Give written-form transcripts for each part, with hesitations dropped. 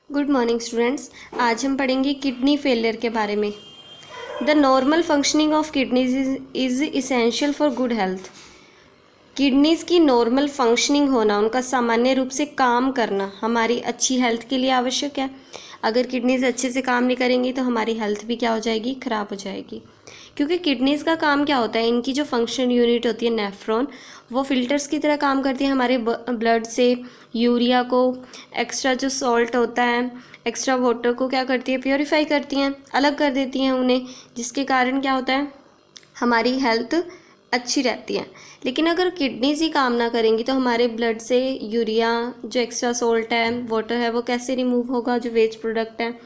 Good morning students. आज हम पढ़ेंगे किडनी फेलियर के बारे में। The normal functioning of kidneys is essential for good health. Kidneys की नॉर्मल फंक्शनिंग होना, उनका सामान्य रूप से काम करना हमारी अच्छी हेल्थ के लिए आवश्यक है। अगर किडनीज अच्छे से काम नहीं करेंगी तो हमारी हेल्थ भी क्या हो जाएगी, ख़राब हो जाएगी। क्योंकि किडनीज का काम क्या होता है, इनकी जो फंक्शन यूनिट होती है नेफ्रॉन, वो फिल्टर्स की तरह काम करती है। हमारे ब्लड से यूरिया को, एक्स्ट्रा जो सॉल्ट होता है, एक्स्ट्रा वाटर को क्या करती है, प्योरीफाई करती हैं, अलग कर देती हैं उन्हें, जिसके कारण क्या होता है, हमारी हेल्थ अच्छी रहती है। लेकिन अगर किडनीज ही काम ना करेंगी तो हमारे ब्लड से यूरिया, जो एक्स्ट्रा सॉल्ट है, वाटर है, वो कैसे रिमूव होगा, जो वेस्ट प्रोडक्ट है।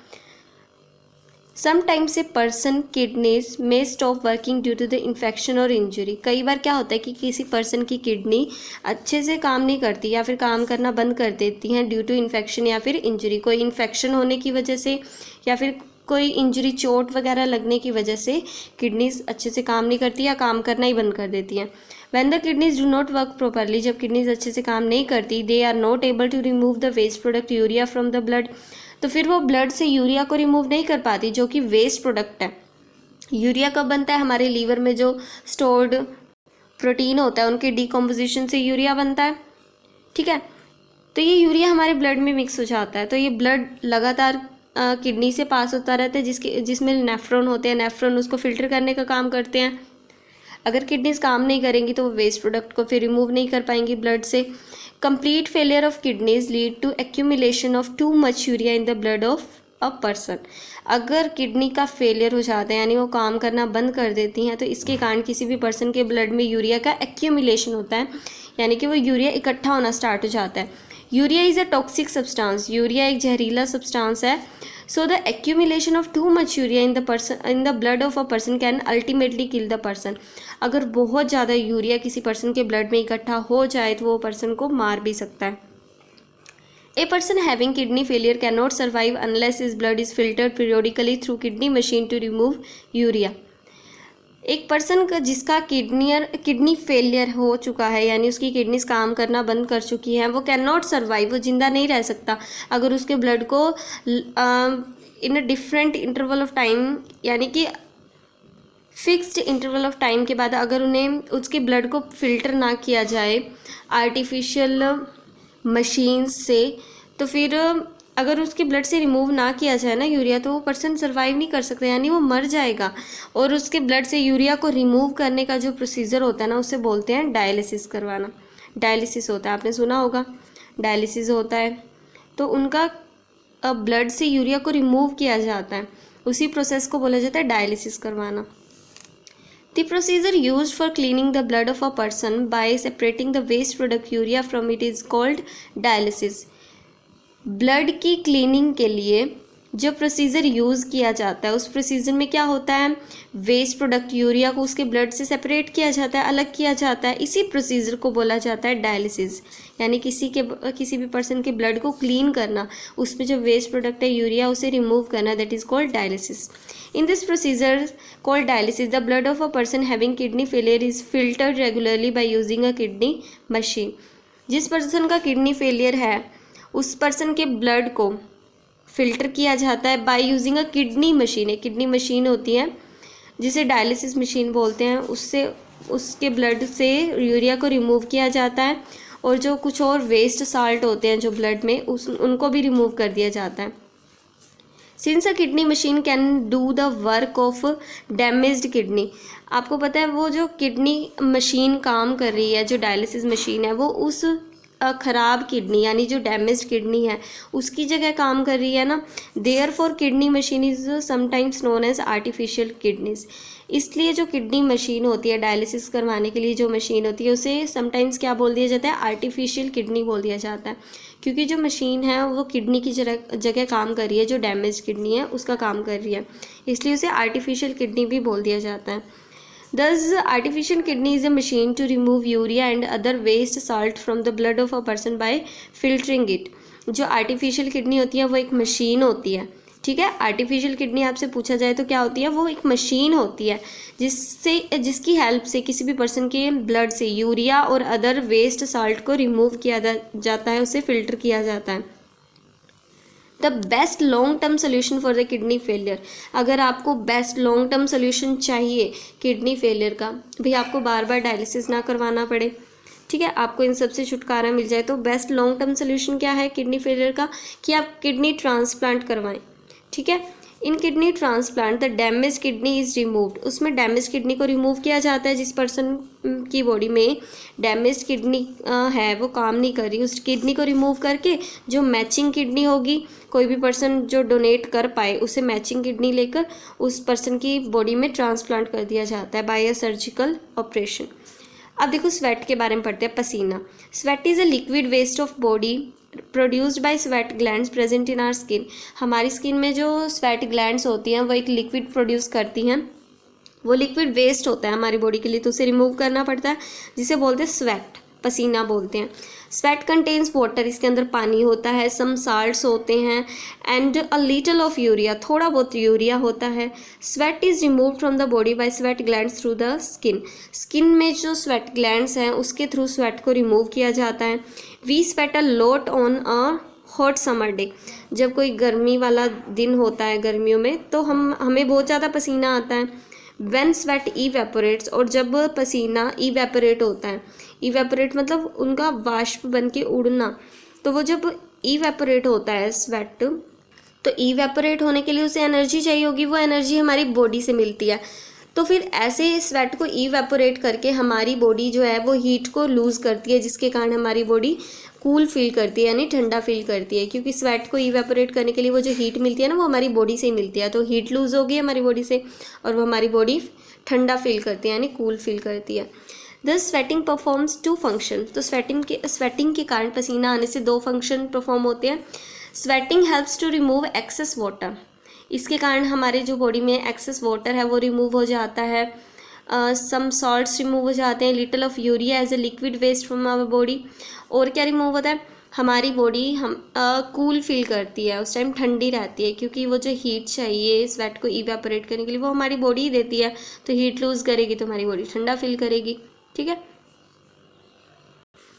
समटाइम्स ए पर्सन किडनीज में stop working due to the infection और इंजरी। कई बार क्या होता है कि किसी पर्सन की किडनी अच्छे से काम नहीं करती या फिर काम करना बंद कर देती हैं ड्यू टू इन्फेक्शन या फिर इंजरी। कोई इन्फेक्शन होने की वजह से या फिर कोई इंजरी, चोट वगैरह लगने की वजह से किडनीज अच्छे से काम नहीं करती या काम करना ही बंद कर देती हैं। When the kidneys do not work properly, जब किडनीज अच्छे से काम नहीं करती, they are not able to remove the waste product urea from the blood, तो फिर वो ब्लड से यूरिया को रिमूव नहीं कर पाती, जो कि वेस्ट प्रोडक्ट है। यूरिया कब बनता है, हमारे लीवर में जो स्टोर्ड प्रोटीन होता है उनके डिकम्पोजिशन से यूरिया बनता है। ठीक है, तो ये यूरिया हमारे ब्लड में मिक्स हो जाता है, तो ये ब्लड लगातार किडनी से पास होता रहता है, जिसमें नेफ्रॉन होते हैं। नेफ्रॉन उसको फिल्टर करने का काम करते हैं। अगर किडनीज काम नहीं करेंगी तो वो वेस्ट प्रोडक्ट को फिर रिमूव नहीं कर पाएंगी ब्लड से। Complete failure of kidneys lead to accumulation of too much urea in the blood of a person. अगर किडनी का फेलियर हो जाता है, यानी वो काम करना बंद कर देती हैं, तो इसके कारण किसी भी पर्सन के ब्लड में यूरिया का एक्यूमुलेशन होता है, यानी कि वो यूरिया इकट्ठा होना स्टार्ट हो जाता है। Urea is a toxic substance. Urea एक जहरीला सब्सटेंस है। So the accumulation of too much urea in the blood of a person can ultimately kill the person. अगर बहुत ज़्यादा यूरिया किसी पर्सन के ब्लड में इकट्ठा हो जाए तो वो पर्सन को मार भी सकता है। A person having kidney failure cannot survive unless his blood is filtered periodically through kidney machine to remove urea. एक पर्सन का जिसका किडनी फेलियर हो चुका है, यानी उसकी किडनीज काम करना बंद कर चुकी हैं, वो कैन नॉट सर्वाइव, वो जिंदा नहीं रह सकता अगर उसके ब्लड को in a different interval of time, यानी कि फिक्स्ड इंटरवल ऑफ टाइम के बाद अगर उन्हें उसके ब्लड को फिल्टर ना किया जाए आर्टिफिशियल मशीन्स से, तो फिर अगर उसके ब्लड से रिमूव ना किया जाए ना यूरिया, तो वो पर्सन सर्वाइव नहीं कर सकता, यानी वो मर जाएगा। और उसके ब्लड से यूरिया को रिमूव करने का जो प्रोसीजर होता है ना, उसे बोलते हैं डायलिसिस करवाना। डायलिसिस होता है, आपने सुना होगा, डायलिसिस होता है। तो उनका ब्लड से यूरिया को रिमूव किया जाता है, उसी प्रोसेस को बोला जाता है डायलिसिस करवाना। The procedure used for cleaning the blood of a person by separating the waste product urea from it is called dialysis. Blood की क्लीनिंग के लिए जो प्रोसीजर यूज़ किया जाता है, उस प्रोसीजर में क्या होता है, वेस्ट प्रोडक्ट यूरिया को उसके ब्लड से सेपरेट किया जाता है, अलग किया जाता है। इसी प्रोसीजर को बोला जाता है डायलिसिस, यानी किसी भी पर्सन के ब्लड को क्लीन करना, उसमें जो वेस्ट प्रोडक्ट है यूरिया उसे रिमूव करना, that is called dialysis. In this procedure called dialysis, the blood of a person having kidney failure is filtered regularly by using a kidney machine. जिस person का kidney failure है उस person के blood को filter किया जाता है by using a kidney machine. एक किडनी मशीन होती है जिसे डायलिसिस मशीन बोलते हैं, उससे उसके ब्लड से यूरिया को रिमूव किया जाता है, और जो कुछ और वेस्ट साल्ट होते हैं जो ब्लड में उनको भी रिमूव कर दिया जाता है। Since a kidney machine can do the work of damaged kidney, आपको पता है वो जो किडनी मशीन काम कर रही है, जो डायलिसिस मशीन है, वो उस ख़राब किडनी, यानी जो डैमेज्ड किडनी है, उसकी जगह काम कर रही है ना। Therefore kidney machine is sometimes known as artificial kidneys. इसलिए जो किडनी मशीन होती है, डायलिसिस करवाने के लिए जो मशीन होती है, उसे समटाइम्स क्या बोल दिया जाता है, आर्टिफिशियल किडनी बोल दिया जाता है, क्योंकि जो मशीन है वो किडनी की जगह काम कर रही है, जो डैमेज किडनी है उसका काम कर रही है, इसलिए उसे आर्टिफिशियल किडनी भी बोल दिया जाता है। Thus, artificial kidney is a machine to remove urea and other waste salt from the blood of a person by filtering it. जो आर्टिफिशियल किडनी होती है वो एक मशीन होती है, ठीक है। आर्टिफिशियल किडनी आपसे पूछा जाए तो क्या होती है, वो एक मशीन होती है जिसकी हेल्प से किसी भी पर्सन के ब्लड से यूरिया और अदर वेस्ट साल्ट को रिमूव किया जाता है, उसे फिल्टर किया जाता है। The best long term solution for the kidney failure. अगर आपको बेस्ट लॉन्ग टर्म सोल्यूशन चाहिए किडनी फेलियर का, भाई आपको बार बार डायलिसिस ना करवाना पड़े, ठीक है, आपको इन सब से छुटकारा मिल जाए, तो बेस्ट लॉन्ग टर्म सोल्यूशन क्या है किडनी फेलियर का, कि आप किडनी ट्रांसप्लांट करवाएं। ठीक है, इन kidney transplant the damage kidney is removed. उसमें डैमेज किडनी को रिमूव किया जाता है। जिस पर्सन की बॉडी में डैमेज किडनी है, वो काम नहीं कर रही, उस किडनी को रिमूव करके जो मैचिंग किडनी होगी, कोई भी पर्सन जो डोनेट कर पाए उसे मैचिंग किडनी लेकर उस पर्सन की बॉडी में ट्रांसप्लांट कर दिया जाता है बाय अ सर्जिकल ऑपरेशन। अब देखो स्वेट के बारे में पढ़ते हैं। पसीना, sweat is a liquid waste of body produced by sweat glands present in our skin. हमारी स्किन में जो स्वेट ग्लैंड्स होती हैं वो एक लिक्विड प्रोड्यूस करती हैं, वो लिक्विड वेस्ट होता है हमारी बॉडी के लिए, तो उसे रिमूव करना पड़ता है, जिसे बोलते हैं स्वेट, पसीना बोलते हैं। स्वेट कंटेन्स वाटर, इसके अंदर पानी होता है, सम साल्ट्स होते हैं, and a little of urea, थोड़ा बहुत यूरिया होता है। Sweat is removed from the body by sweat glands through the skin. Skin में जो स्वेट ग्लैंड्स हैं उसके थ्रू स्वेट को रिमूव किया जाता है। We sweat a lot on a hot summer day. जब कोई गर्मी वाला दिन होता है गर्मियों में, तो हमें बहुत ज़्यादा पसीना आता है। व्हेन स्वेट इवेपोरेट्स, और जब पसीना इवेपोरेट होता है, इवेपोरेट मतलब उनका वाष्प बन के उड़ना, तो वो जब इवेपोरेट होता है स्वेट, तो इवेपोरेट होने के लिए उसे एनर्जी चाहिए होगी, वो एनर्जी हमारी बॉडी से मिलती है। तो फिर ऐसे स्वेट को इवेपोरेट करके हमारी बॉडी जो है वो हीट को लूज़ करती है, जिसके कारण हमारी बॉडी कूल फील करती है, यानी ठंडा फील करती है, क्योंकि स्वेट को इवेपोरेट करने के लिए वो जो हीट मिलती है ना, वो हमारी बॉडी से ही मिलती है। तो हीट लूज़ होगी हमारी बॉडी से और वो हमारी बॉडी ठंडा फील करती है, यानी कूल फील करती है। This sweating performs two function. तो स्वेटिंग के कारण, पसीना आने से दो फंक्शन परफॉर्म होते हैं। Sweating helps to remove excess water. इसके कारण हमारे जो बॉडी में एक्सेस वाटर है वो रिमूव हो जाता है। सम सॉल्ट्स रिमूव हो जाते हैं। Little of urea as a liquid waste from our body. और क्या रिमूव होता है, हमारी बॉडी हम कूल फील करती है, उस टाइम ठंडी रहती है, क्योंकि वो जो हीट चाहिए स्वेट को इवेपोरेट करने के लिए वो हमारी बॉडी ही देती है। तो हीट लूज़ करेगी तो हमारी बॉडी ठंडा फील करेगी। ठीक है,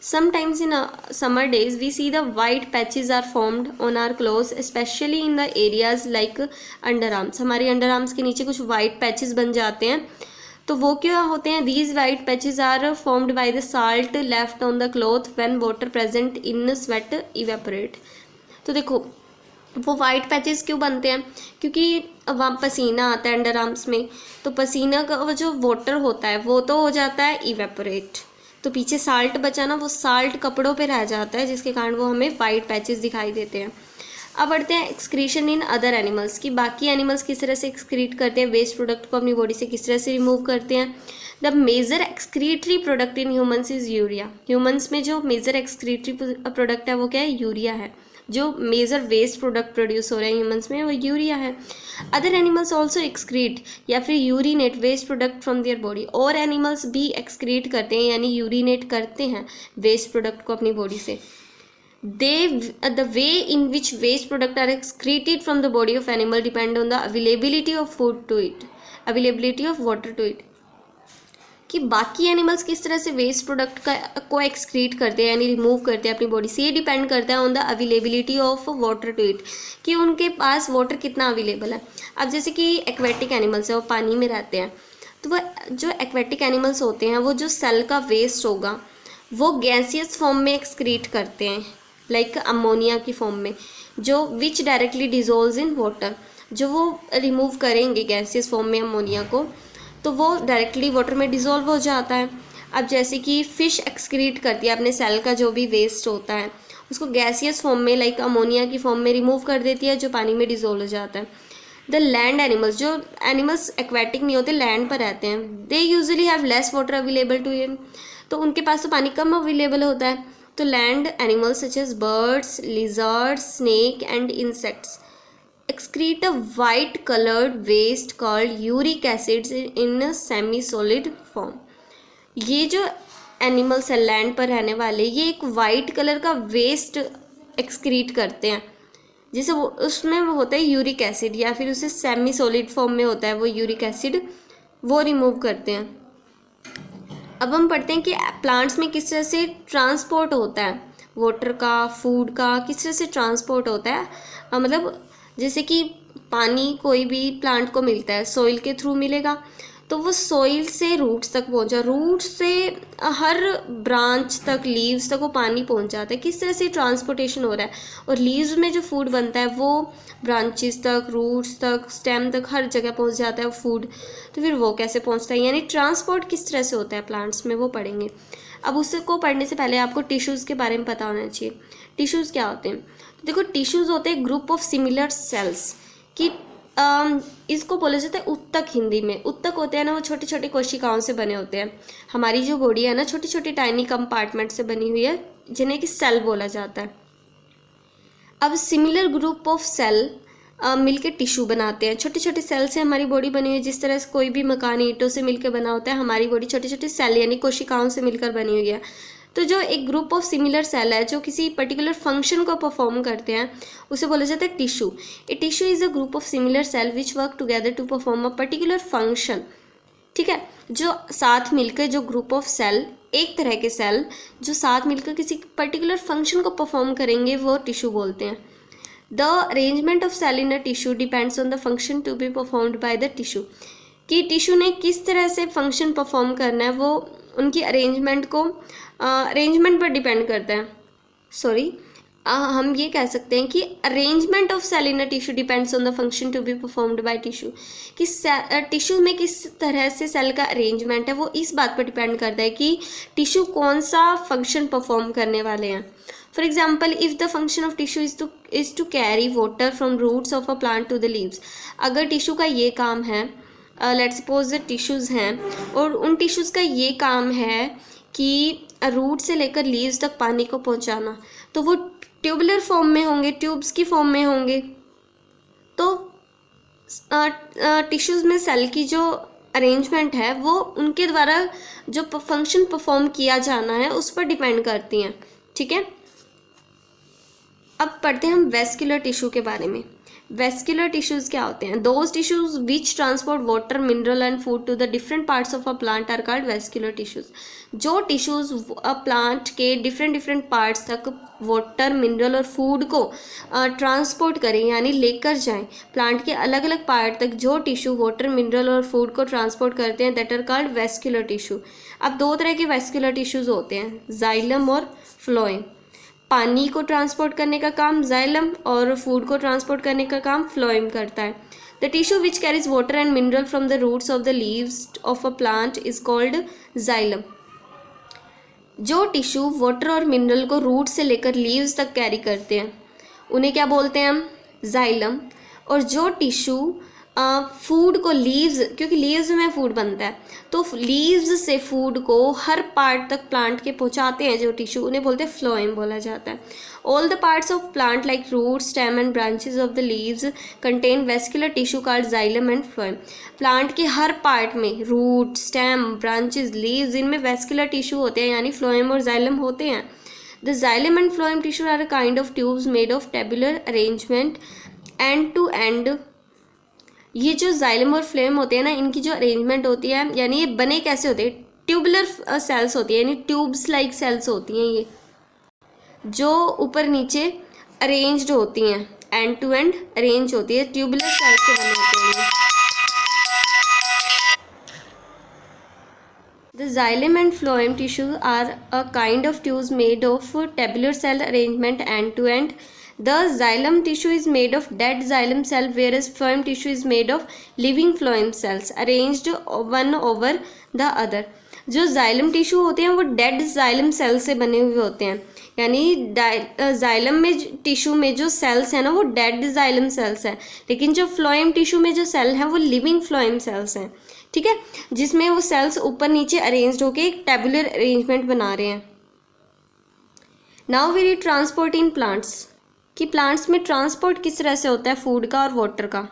sometimes in summer days we see the white patches are formed on our clothes, especially in the areas like underarms। हमारे अंडरआर्म्स के नीचे कुछ white patches बन जाते हैं, तो वो क्यों होते हैं? These white patches are formed by the salt left on the cloth when water present in sweat evaporate। तो देखो वो वाइट पैचेस क्यों बनते हैं, क्योंकि वहाँ पसीना आता है अंडर आर्म्स में, तो पसीना का वो जो वाटर होता है वो तो हो जाता है इवेपोरेट, तो पीछे साल्ट बचा ना, वो साल्ट कपड़ों पे रह जाता है, जिसके कारण वो हमें वाइट पैचेस दिखाई देते हैं। अब बढ़ते हैं एक्सक्रीशन इन अदर एनिमल्स की। बाकी एनिमल्स किस तरह से एक्सक्रीट करते हैं, वेस्ट प्रोडक्ट को अपनी बॉडी से किस तरह से रिमूव करते हैं। The major excretory product in humans is urea. Humans में जो मेजर एक्सक्रीटरी प्रोडक्ट है वो क्या है? यूरिया है। जो मेजर वेस्ट प्रोडक्ट प्रोड्यूस हो रहे हैं ह्यूमंस में वो यूरिया है। अदर एनिमल्स ऑल्सो एक्सक्रीट या फिर urinate waste product from their body. और एनिमल्स भी एक्सक्रीट करते हैं यानी यूरिनेट करते हैं वेस्ट प्रोडक्ट को अपनी बॉडी से। The way in which waste products are excreted from the body of animal depend on the availability of food to it, availability of water to it। कि बाकी एनिमल्स किस तरह से वेस्ट प्रोडक्ट को excrete करते हैं यानी रिमूव करते हैं अपनी बॉडी से, ये डिपेंड करता है on the availability of water to it, कि उनके पास वाटर कितना अवेलेबल है। अब जैसे कि एक्वेटिक एनिमल्स है वो पानी में रहते हैं, तो वो जो एक्वेटिक एनिमल्स होते हैं वो जो सेल का वेस्ट होगा वो गैसियस फॉर्म में एक्सक्रीट करते हैं, लाइक अमोनिया की फॉर्म में, जो विच डायरेक्टली डिजोल्व्स इन वाटर। जो वो रिमूव करेंगे गैसियस फॉर्म में अमोनिया को, तो वो डायरेक्टली वाटर में डिज़ोल्व हो जाता है। अब जैसे कि फ़िश एक्सक्रीट करती है अपने सेल का जो भी वेस्ट होता है उसको गैसियस फॉर्म में लाइक अमोनिया की फॉर्म में रिमूव कर देती है, जो पानी में डिज़ोल्व हो जाता है। द लैंड एनिमल्स, जो एनिमल्स एक्वेटिक नहीं होते, लैंड पर रहते हैं, they usually have less water available to him, तो उनके पास तो पानी कम अवेलेबल होता है। तो land animals such as birds, lizards, snake and insects excrete a white colored waste called uric acids in a semi solid form। ये जो animals है लैंड पर रहने वाले, ये एक वाइट कलर का वेस्ट एक्सक्रीट करते हैं, जैसे वो उसमें वो होता है यूरिक एसिड, या फिर उसे सेमी सॉलिड फॉर्म में होता है वो यूरिक एसिड, वो रिमूव करते हैं। अब हम पढ़ते हैं कि प्लांट्स में किस तरह से ट्रांसपोर्ट होता है वाटर का, फूड का किस तरह से ट्रांसपोर्ट होता है। मतलब जैसे कि पानी कोई भी प्लांट को मिलता है सॉइल के थ्रू मिलेगा, तो वो सॉइल से रूट्स तक पहुंचा, रूट्स से हर ब्रांच तक, लीव्स तक वो पानी पहुंच जाता है। किस तरह से ट्रांसपोर्टेशन हो रहा है, और लीव्स में जो फूड बनता है वो ब्रांचेस तक, रूट्स तक, स्टेम तक, हर जगह पहुंच जाता है फूड। तो फिर वो कैसे पहुंचता है, यानी ट्रांसपोर्ट किस तरह से होता है प्लांट्स में, वो पढ़ेंगे। अब उसको पढ़ने से पहले आपको टिश्यूज़ के बारे में पता होना चाहिए। टिश्यूज़ क्या होते हैं, देखो टिश्यूज़ होते हैं ग्रुप ऑफ सिमिलर सेल्स कि इसको बोला जाता है उत्तक हिंदी में। उत्तक होते हैं ना, वो छोटी छोटी कोशिकाओं से बने होते हैं। हमारी जो बॉडी है ना, छोटी छोटी टाइनी कंपार्टमेंट से बनी हुई है, जिन्हें कि सेल बोला जाता है। अब सिमिलर ग्रुप ऑफ सेल मिलके टिश्यू बनाते हैं। छोटे छोटे सेल से हमारी बॉडी बनी हुई है। जिस तरह से कोई भी मकान ईंटों से मिलकर बना होता है, हमारी बॉडी छोटे छोटे सेल यानी कोशिकाओं से मिलकर बनी हुई है। तो जो एक ग्रुप ऑफ सिमिलर सेल है जो किसी पर्टिकुलर फंक्शन को परफॉर्म करते हैं, उसे बोला जाता है tissue. A tissue is a group of similar cell which work together to perform a particular function. ठीक है, जो साथ मिलकर, जो ग्रुप ऑफ सेल, एक तरह के सेल जो साथ मिलकर किसी पर्टिकुलर फंक्शन को परफॉर्म करेंगे, वो टिश्यू बोलते हैं। The arrangement of cell in a tissue depends on the function to be performed by the tissue. कि टिश्यू ने किस तरह से फंक्शन परफॉर्म करना है, वो उनकी अरेंजमेंट पर डिपेंड करता है। सॉरी, हम ये कह सकते हैं कि arrangement of cell in a tissue depends on the function to be performed by tissue. कि टिश्यू में किस तरह से सेल का अरेंजमेंट है, वो इस बात पर डिपेंड करता है कि टिश्यू कौन सा फंक्शन परफॉर्म करने वाले हैं। For example, if the function of tissue is to carry water from roots of a plant to the leaves. अगर टिश्यू का ये काम है, लेट्स सपोज टिश्यूज़ हैं और उन टिश्यूज़ का ये काम है कि रूट से लेकर लीव्स तक पानी को पहुंचाना, तो वो ट्यूबुलर फॉर्म में होंगे, ट्यूब्स की फॉर्म में होंगे। तो टिश्यूज़ में सेल की जो अरेंजमेंट है वो उनके द्वारा जो फंक्शन परफॉर्म किया जाना है उस पर डिपेंड करती हैं। ठीक है, अब पढ़ते हैं हम वेस्कुलर टिश्यू के बारे में। वेस्कुलर टिश्यूज़ क्या होते हैं? Those tissues which transport water, mineral and food to the different parts of a plant are called vascular tissues. जो टिश्यूज़ प्लांट के डिफरेंट पार्ट्स तक वाटर, मिनरल और फूड को ट्रांसपोर्ट करें, यानी लेकर जाएं, प्लांट के अलग अलग पार्ट तक जो टिश्यू वाटर, मिनरल और फूड को ट्रांसपोर्ट करते हैं, that are called vascular tissue. अब दो तरह के वेस्कुलर टिश्यूज़ होते हैं, जाइलम और फ्लोएम। पानी को ट्रांसपोर्ट करने का काम जाइलम और फूड को ट्रांसपोर्ट करने का काम फ्लोएम करता है। The tissue which carries water and mineral from the roots of the leaves of a plant is called xylem. जो टिश्यू वाटर और मिनरल को रूट से लेकर लीव्स तक कैरी करते हैं, उन्हें क्या बोलते हैं हम? जाइलम। और जो टिश्यू फूड को लीव्स, क्योंकि लीव्स में फूड बनता है, तो लीव्स से फूड को हर पार्ट तक प्लांट के पहुंचाते हैं जो टिश्यू, उन्हें बोलते हैं फ्लोएम बोला जाता है। All the parts of plant like root, stem and branches of the leaves contain vascular tissue called xylem and phloem. Plant के हर पार्ट में रूट, स्टेम, ब्रांचेस, लीव्स, इनमें वेस्कुलर टिश्यू होते हैं, यानी फ्लोएम और जाइलम होते हैं। The xylem and phloem tissue are a kind of tubes made of tabular arrangement end to end. ये जो जाइलम और फ्लोएम होते हैं ना, इनकी जो अरेंजमेंट होती है, यानी ये बने कैसे होते हैं? ट्यूबुलर सेल्स होती है, यानी ट्यूब्स लाइक सेल्स होती हैं ये, जो ऊपर नीचे अरेंज्ड होती हैं, एंड टू एंड अरेंज होती है, ट्यूबुलर सेल्स से बने होते हैं। The xylem and phloem tissues are a kind of tubes made of tabular cell arrangement end to end. The xylem tissue is made of dead xylem cell, whereas phloem tissue is made of living phloem cells arranged one over the other. जो xylem tissue होते हैं वो dead xylem cell से बने हुए होते हैं, यानी xylem में टिश्यू में जो सेल्स हैं ना, वो dead xylem cells हैं, लेकिन जो phloem टिश्यू में जो सेल हैं वो living phloem cells हैं। ठीक है, जिसमें वो सेल्स ऊपर नीचे अरेंज्ड होकर एक टेबुलर अरेंजमेंट बना रहे हैं। Now we read transport in plants, कि प्लांट्स में ट्रांसपोर्ट किस तरह से होता है फूड का और वाटर का।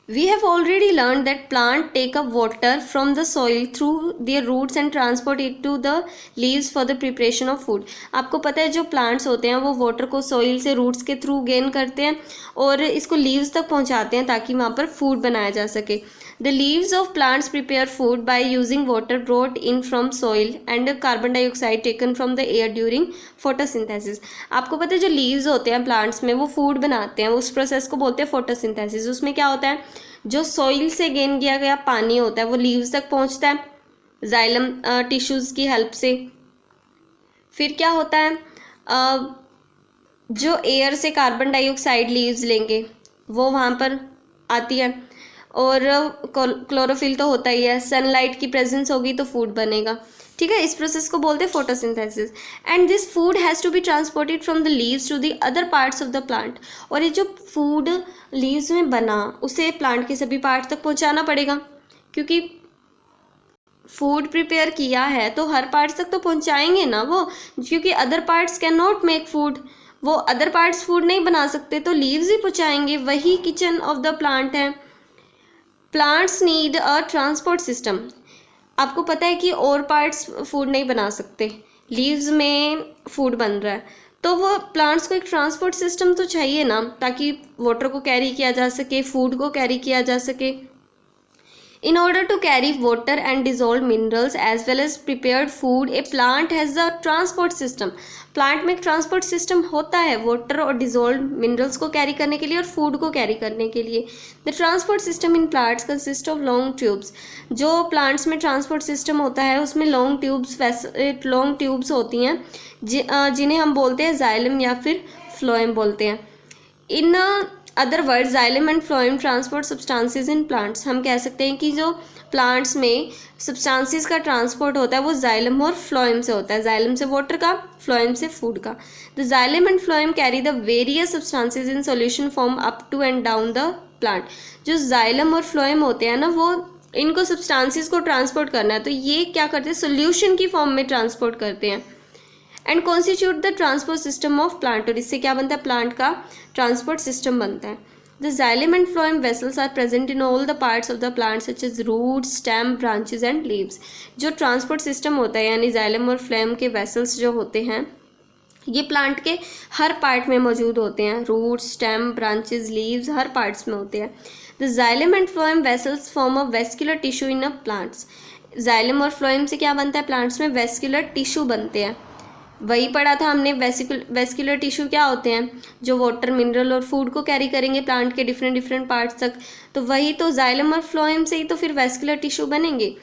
We have already learned that plants take up water from the soil through their roots and transport it to the leaves for the preparation of food. आपको पता है जो plants होते हैं वो water को soil से roots के through gain करते हैं और इसको leaves तक पहुंचाते हैं ताकि वहाँ पर food बनाया जा सके. The leaves of plants prepare food by using water brought in from soil and carbon dioxide taken from the air during photosynthesis. आपको पता है जो leaves होते हैं plants में वो food बनाते हैं, उस process को बोलते हैं photosynthesis. उसमें क्या होता है, जो soil से gain किया गया पानी होता है वो leaves तक पहुंचता है जाइलम टिश्यूज़ की हेल्प से. फिर क्या होता है, जो एयर से कार्बन डाइऑक्साइड लीव्स लेंगे वो वहाँ पर आती है और क्लोरोफिल तो होता ही है, सनलाइट की प्रेजेंस होगी तो फूड बनेगा. ठीक है, इस प्रोसेस को बोलते हैं photosynthesis. And this food has to be transported from the leaves to the other parts of the plant. और ये जो फूड लीव्स में बना उसे प्लांट के सभी पार्ट्स तक पहुंचाना पड़ेगा, क्योंकि फूड प्रिपेयर किया है तो हर पार्ट्स तक तो पहुंचाएंगे ना वो, क्योंकि other parts can not make food, वो अदर पार्ट्स फूड नहीं बना सकते तो लीव्स ही पहुंचाएंगे. वही किचन ऑफ द प्लांट है. Plants need a transport system. आपको पता है कि और पार्ट्स फूड नहीं बना सकते, लीव्स में फूड बन रहा है तो वो प्लांट्स को एक ट्रांसपोर्ट सिस्टम तो चाहिए ना, ताकि वाटर को कैरी किया जा सके, फूड को कैरी किया जा सके. In order to carry water and dissolved minerals as well as prepared food, a plant has a transport system. Plant में एक ट्रांसपोर्ट सिस्टम होता है वाटर और डिजोल्व मिनरल्स को कैरी करने के लिए और फूड को कैरी करने के लिए. The transport system in plants consist of long tubes. जो प्लांट्स में ट्रांसपोर्ट सिस्टम होता है उसमें लॉन्ग ट्यूब्स होती हैं जिन्हें हम बोलते हैं जाइलम या फिर फ्लोएम बोलते हैं. In other word xylem and phloem transport substances in plants. हम कह सकते हैं कि जो प्लांट्स में सब्सटेंसेस का ट्रांसपोर्ट होता है वो जाइलम और फ्लोएम से होता है. जाइलम से वाटर का, फ्लोएम से फूड का. The xylem and phloem carry the various substances in solution form up to and down the plant. जो जाइलम और फ्लोएम होते हैं ना, वो इनको सब्सटेंसेस को ट्रांसपोर्ट करना है तो ये क्या करते हैं, सोल्यूशन की फॉर्म में ट्रांसपोर्ट करते हैं. And constitute the transport system of plant. और इससे क्या बनता है, प्लांट का ट्रांसपोर्ट सिस्टम बनता है. The xylem and phloem vessels are present in all the parts of the plant such as root, stem, branches and leaves. जो transport system होता है यानी जाइलम और फ्लोएम के वेसल्स जो होते हैं ये प्लांट के हर पार्ट में मौजूद होते हैं. रूट, स्टेम, ब्रांचेस, लीव्स हर पार्ट्स में होते हैं. The xylem and phloem vessels form a vascular tissue in a plants. Xylem और फ्लोएम से क्या बनता है, प्लांट्स में वेस्कुलर टिश्यू बनते हैं. वही पढ़ा था हमने, वेस्कुलर टिश्यू क्या होते हैं, जो वाटर, मिनरल और फूड को कैरी करेंगे प्लांट के डिफरेंट पार्ट्स तक. तो वही तो जाइलम और फ्लोएम से ही तो फिर वेस्कुलर टिश्यू बनेंगे.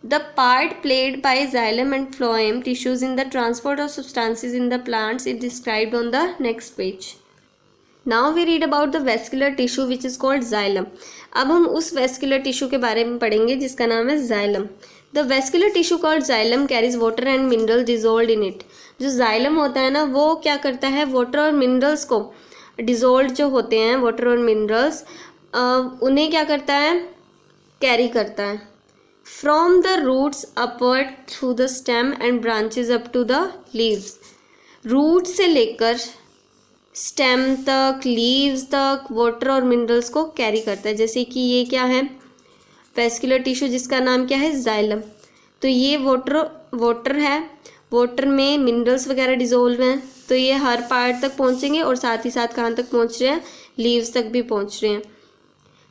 The part played by xylem and phloem tissues in the transport of substances in the plants is described on the next page. Now we read about the vascular tissue which is called xylem. अब हम उस vascular tissue के बारे में पढ़ेंगे जिसका नाम है xylem. The vascular tissue called xylem carries water and mineral dissolved in it. जो जाइलम होता है ना वो क्या करता है, वाटर और मिनरल्स को, डिजोल्ड जो होते हैं वाटर और मिनरल्स, उन्हें क्या करता है, कैरी करता है. From the roots upward through the stem and branches up to the leaves. Root से लेकर स्टेम तक, लीव्स तक वाटर और मिनरल्स को कैरी करता है. जैसे कि ये क्या है, वेस्कुलर टिश्यू जिसका नाम क्या है, जाइलम. तो ये वाटर है, वाटर में मिनरल्स वगैरह डिजोल्व हैं तो ये हर पार्ट तक पहुंचेंगे और साथ ही साथ कहाँ तक पहुंच रहे हैं, लीव्स तक भी पहुंच रहे हैं.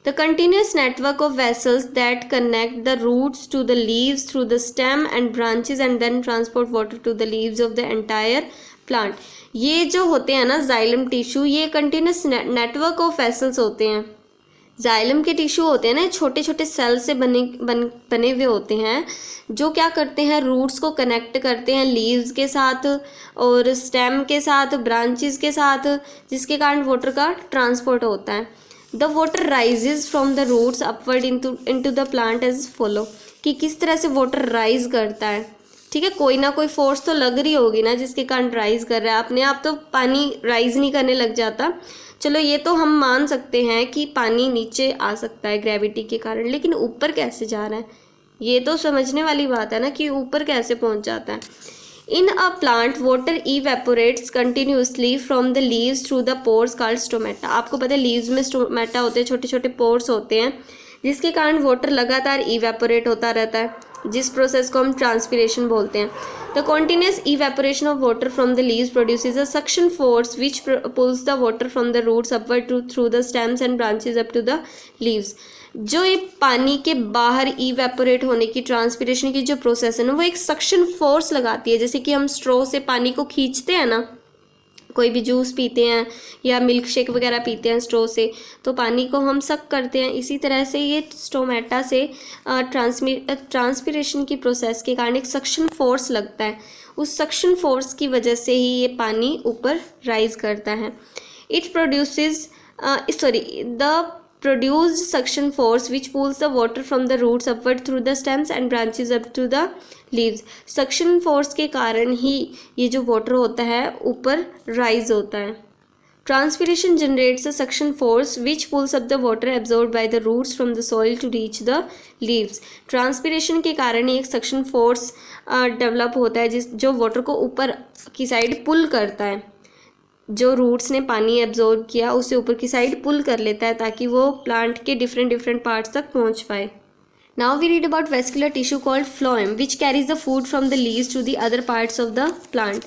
The continuous network of vessels that connect the roots to the leaves through the stem and branches and then transport water to the leaves of the entire plant. ये जो होते हैं ना जाइलम टिश्यू, ये कंटिन्यूस नेटवर्क ऑफ वेसल्स होते हैं. Xylem के tissue होते हैं ना, छोटे छोटे सेल से बने हुए होते हैं जो क्या करते हैं, रूट्स को कनेक्ट करते हैं लीव्स के साथ और स्टेम के साथ, ब्रांचेस के साथ, जिसके कारण वाटर का ट्रांसपोर्ट होता है. The water rises from the roots upward into the plant as follow. कि किस तरह से वाटर राइज करता है. ठीक है, कोई ना कोई फोर्स तो लग रही होगी ना जिसके कारण राइज कर रहा है. अपने आप तो पानी राइज नहीं करने लग जाता. चलो ये तो हम मान सकते हैं कि पानी नीचे आ सकता है ग्रेविटी के कारण, लेकिन ऊपर कैसे जा रहा है, ये तो समझने वाली बात है ना कि ऊपर कैसे पहुंच जाता है. In a plant water evaporates continuously from the leaves through the pores called stomata. आपको पता है लीव्स में स्टोमेटा होते हैं, छोटे छोटे पोर्स होते हैं, जिसके कारण वाटर लगातार इवेपोरेट होता रहता है, जिस प्रोसेस को हम ट्रांसपिरेशन बोलते हैं। The continuous evaporation of water from the leaves produces a suction force which pulls the water from the roots upward through the stems and branches up to the leaves. जो ये पानी के बाहर evaporate होने की transpiration की जो process है ना, वो एक सक्शन फोर्स लगाती है। जैसे कि हम स्ट्रॉ से पानी को खींचते हैं ना, कोई भी जूस पीते हैं या मिल्क शेक वगैरह पीते हैं स्ट्रॉ से, तो पानी को हम सक करते हैं। इसी तरह से ये स्टोमेटा से ट्रांसपिरेशन की प्रोसेस के कारण एक सक्शन फोर्स लगता है। उस सक्शन फोर्स की वजह से ही ये पानी ऊपर राइज करता है। It produces the produced suction force which pulls the water from the roots upward through the stems and branches up to the leaves। suction force के कारण ही ये जो water होता है ऊपर rise होता है। transpiration generates a suction force which pulls up the water absorbed by the roots from the soil to reach the leaves। transpiration के कारण ही एक suction force develop होता है जो water को ऊपर की साइड pull करता है। जो रूट्स ने पानी एब्जॉर्ब किया उसे ऊपर की साइड पुल कर लेता है ताकि वो प्लांट के डिफरेंट पार्ट्स तक पहुंच पाए। Now we read about vascular tissue called phloem which carries the food from the leaves to the other parts of the plant.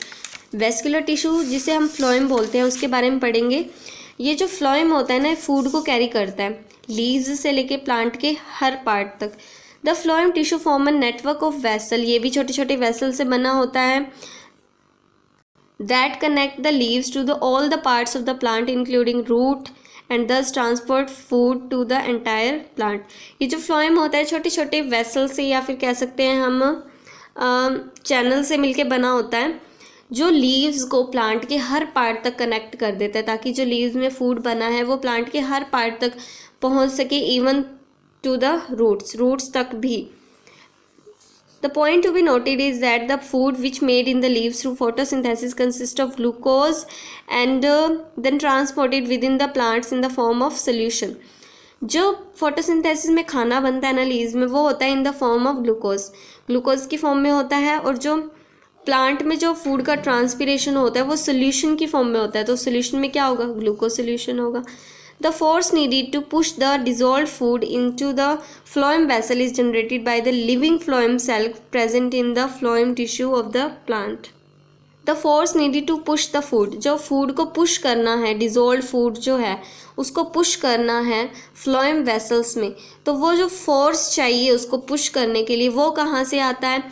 Vascular tissue जिसे हम फ्लोएम बोलते हैं उसके बारे में पढ़ेंगे। ये जो फ्लोएम होता है ना, फूड को कैरी करता है लीव्स से लेके प्लांट के हर पार्ट तक। The phloem tissue form a network of vessel, ये भी छोटे छोटे वेसल से बना होता है, that connect the leaves to all the parts of the plant including root and thus transport food to the entire plant। ये जो फ्लोएम होता है छोटे छोटे वेसल से या फिर कह सकते हैं हम चैनल से मिलके बना होता है, जो लीव्स को प्लांट के हर पार्ट तक कनेक्ट कर देता है ताकि जो लीव्स में फूड बना है वो प्लांट के हर पार्ट तक पहुंच सके, इवन टू द रूट्स तक भी। The point to be noted is that the food which made in the leaves through photosynthesis consists of glucose and then transported within the plants in the form of solution। जो photosynthesis में खाना बनता है ना leaves में, वो होता है in the form of glucose की फॉर्म में होता है, और जो प्लांट में जो फूड का ट्रांसपिरेशन होता है वो सोल्यूशन की फॉर्म में होता है। तो सोल्यूशन में क्या होगा? ग्लूकोज सोल्यूशन होगा। The force needed to push the dissolved food into the phloem vessel is generated by the living phloem cell present in the phloem tissue of the plant। The force needed to push the food, जो food को push करना है, dissolve food जो है उसको push करना है phloem vessels में, तो वो जो फोर्स चाहिए उसको पुश करने के लिए वो कहाँ से आता है?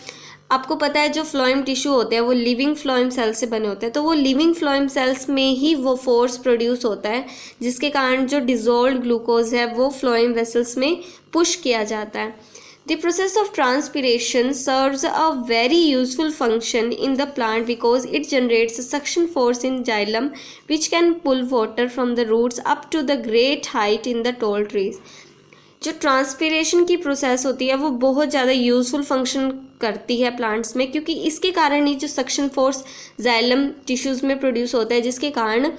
आपको पता है जो फ्लोएम टिश्यू होते हैं वो लिविंग फ्लोएम सेल से बने होते हैं, तो वो लिविंग फ्लोएम सेल्स में ही वो फोर्स प्रोड्यूस होता है, जिसके कारण जो डिजोल्व ग्लूकोज है वो फ्लोएम वेसल्स में पुश किया जाता है। The process of transpiration serves a very useful function in the plant because it generates a suction force in xylem which can pull water from the roots up to the great height in the tall trees. जो transpiration की process होती है वो बहुत ज़्यादा useful function करती है plants में, क्योंकि इसके कारण ही जो सक्शन फोर्स जाइलम टिश्यूज़ में प्रोड्यूस होता है, जिसके कारण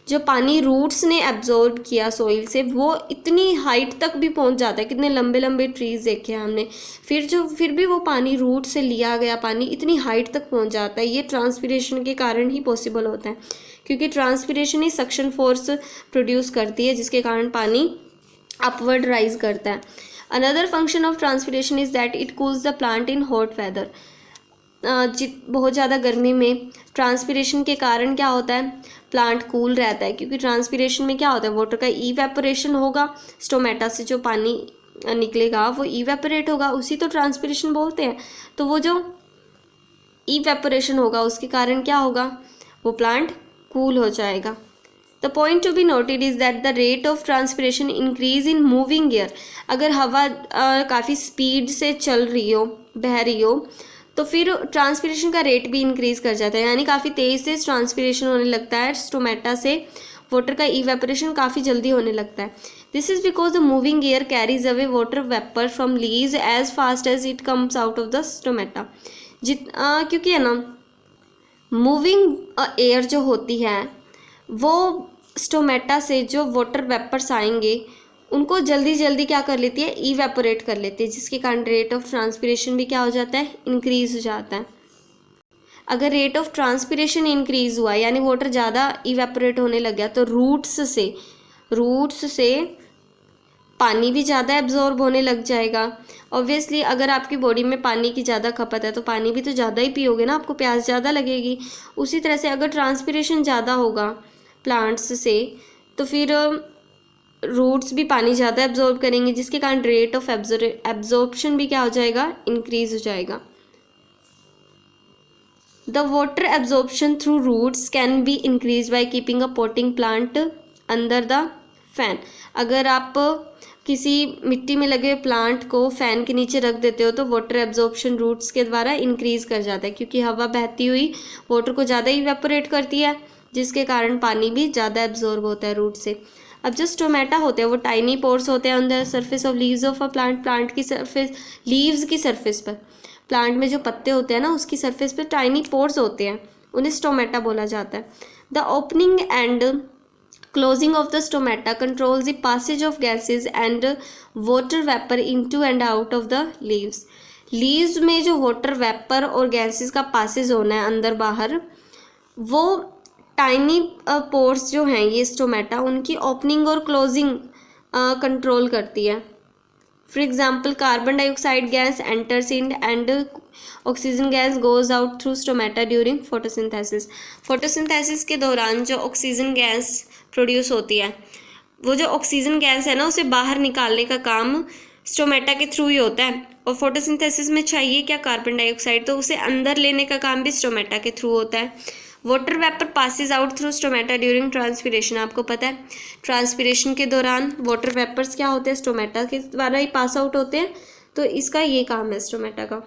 जो पानी रूट्स ने एब्जॉर्ब किया सॉइल से वो इतनी हाइट तक भी पहुंच जाता है। कितने लंबे लंबे ट्रीज़ देखे हैं हमने, फिर भी वो पानी रूट से लिया गया पानी इतनी हाइट तक पहुंच जाता है। ये ट्रांसपिरेशन के कारण ही पॉसिबल होता है, क्योंकि ट्रांसपिरेशन ही सक्शन फोर्स प्रोड्यूस करती है जिसके कारण पानी अपवर्ड राइज करता है। Another function of transpiration is that it cools the plant in hot weather. बहुत ज़्यादा गर्मी में ट्रांसपिरेशन के कारण क्या होता है? प्लांट कूल रहता है, क्योंकि ट्रांसपिरेशन में क्या होता है? वाटर का इवेपोरेशन होगा, स्टोमेटा से जो पानी निकलेगा वो इवेपोरेट होगा, उसी तो ट्रांसपिरेशन बोलते हैं। तो वो जो इवेपोरेशन होगा उसके कारण क्या होगा? वो प्लांट कूल हो जाएगा। The point to be noted is that the rate of transpiration increase in moving air। अगर हवा काफ़ी स्पीड से चल रही हो, बह रही हो, तो फिर ट्रांसपिरेशन का रेट भी इंक्रीज़ कर जाता है, यानी काफ़ी तेज़ से ट्रांसपिरेशन होने लगता है। स्टोमेटा से वाटर का इवेपोरेशन काफ़ी जल्दी होने लगता है। This is because the moving air carries away water vapour from leaves as fast as it comes out of the stomata. क्योंकि है ना, मूविंग एयर जो होती है वो स्टोमेटा से जो वाटर वेपर्स आएंगे उनको जल्दी जल्दी क्या कर लेती है? इवेपोरेट कर लेती है, जिसके कारण रेट ऑफ ट्रांसपिरेशन भी क्या हो जाता है? इंक्रीज हो जाता है। अगर रेट ऑफ ट्रांसपिरेशन इंक्रीज हुआ यानी वाटर ज़्यादा इवेपोरेट होने लग गया तो रूट्स से पानी भी ज़्यादा एब्जॉर्ब होने लग जाएगा। ऑब्वियसली अगर आपकी बॉडी में पानी की ज़्यादा खपत है तो पानी भी तो ज़्यादा ही पियोगे ना, आपको प्यास ज़्यादा लगेगी। उसी तरह से अगर ट्रांसपिरेशन ज़्यादा होगा प्लांट्स से तो फिर रूट्स भी पानी ज़्यादा एब्जॉर्ब करेंगे, जिसके कारण रेट ऑफ एब्जॉर्प्शन भी क्या हो जाएगा, इंक्रीज हो जाएगा। The water absorption through roots can be increase by keeping a potting plant under the fan. अगर आप किसी मिट्टी में लगे प्लांट को फैन के नीचे रख देते हो तो वाटर एब्जॉर्प्शन रूट्स के द्वारा इंक्रीज कर जाता है, क्योंकि हवा बहती हुई वाटर को ज़्यादा इवेपोरेट करती है, जिसके कारण पानी भी ज़्यादा एब्जॉर्ब होता है रूट से। अब जो स्टोमेटा होते हैं वो टाइनी पोर्स होते हैं on the surface of leaves of a plant की सरफेस, लीव्स की सरफेस पर, प्लांट में जो पत्ते होते हैं ना उसकी सरफेस पर टाइनी पोर्स होते हैं, उन्हें स्टोमेटा बोला जाता है। The opening and closing of the stomata controls the passage of gases and water vapor into and out of the leaves। Leaves में जो वाटर वेपर और गैसेस का पासेज होना है अंदर बाहर, वो टाइनी पोर्स जो हैं ये स्टोमेटा, उनकी ओपनिंग और क्लोजिंग कंट्रोल करती है। For example carbon dioxide gas enters in and oxygen gas goes out through stomata during photosynthesis. Photosynthesis के दौरान जो ऑक्सीजन गैस प्रोड्यूस होती है, वो जो ऑक्सीजन गैस है ना उसे बाहर निकालने का काम स्टोमेटा के थ्रू ही होता है। और फोटोसिंथेसिस में चाहिए क्या, कार्बन डाइऑक्साइड, तो उसे अंदर लेने का काम भी स्टोमेटा के थ्रू होता है। Water vapour passes out through stomata during transpiration. आपको पता है ट्रांसपिरेशन के दौरान वाटर वेपर्स क्या होते हैं, स्टोमेटा के द्वारा ही पास आउट होते हैं, तो इसका ये काम है स्टोमेटा का।